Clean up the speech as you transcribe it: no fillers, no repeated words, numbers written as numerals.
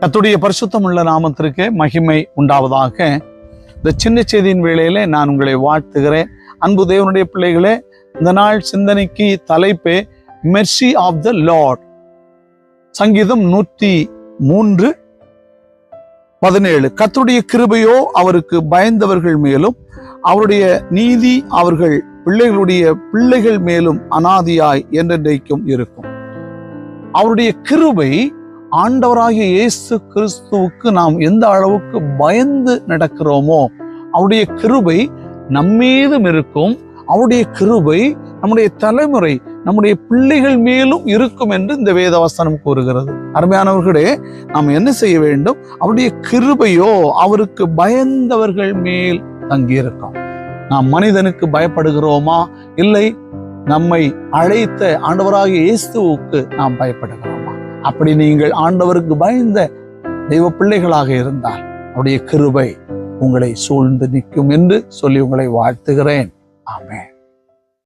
கர்த்தருடைய பரிசுத்தமுள்ள நாமத்திற்கு மகிமை உண்டாவதாக. இந்த சின்ன செய்தியின் வேளையிலே நான் உங்களை வாழ்த்துகிறேன். அன்பு தேவனுடைய பிள்ளைகளே, இந்த நாள் சிந்தனைக்கு தலைப்பே மெர்சி ஆஃப் த லார்ட். சங்கீதம் 103:17. கர்த்தருடைய கிருபையோ அவருக்கு பயந்தவர்கள் மேலும் அவருடைய நீதி அவர்கள் பிள்ளைகளுடைய பிள்ளைகள் மேலும் அனாதியாய் என்றென்றைக்கும் இருக்கும். அவருடைய கிருபை, ஆண்டவராகிய இயேசு கிறிஸ்துவுக்கு நாம் எந்த அளவுக்கு பயந்து நடக்கிறோமோ அவருடைய கிருபை நம்மீதும் இருக்கும். அவருடைய கிருபை நம்முடைய தலைமுறை, நம்முடைய பிள்ளைகள் மேலும் இருக்கும் என்று இந்த வேதவசனம் கூறுகிறது. அருமையானவர்களே, நாம் என்ன செய்ய வேண்டும்? அவருடைய கிருபையோ அவருக்கு பயந்தவர்கள் மேல் தங்கியிருக்கும். நாம் மனிதனுக்கு பயப்படுகிறோமா? இல்லை, நம்மை அழைத்த ஆண்டவராகிய இயேசுவுக்கு நாம் பயப்படுகிறோமா? அப்படி நீங்கள் ஆண்டவருக்கு பயந்த தெய்வ பிள்ளைகளாக இருந்தால் அவருடைய கிருபை உங்களை சூழ்ந்து நிற்கும் என்று சொல்லி உங்களை வாழ்த்துகிறேன். ஆமென்.